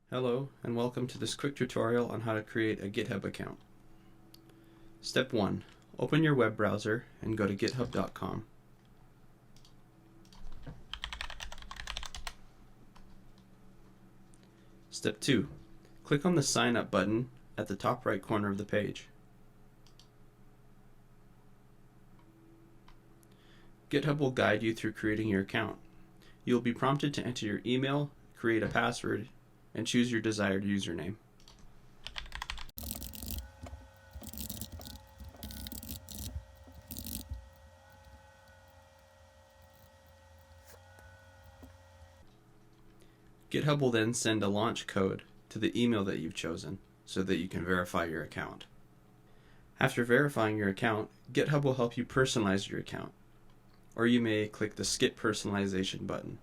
Hello and welcome to this quick tutorial on how to create a GitHub account. Step 1. Open your web browser and go to github.com. Step 2. Click on the Sign Up button at the top right corner of the page. GitHub will guide you through creating your account. You will be prompted to enter your email, create a password, and choose your desired username. GitHub will then send a launch code to the email that you've chosen so that you can verify your account. After verifying your account, GitHub will help you personalize your account, or you may click the Skip Personalization button.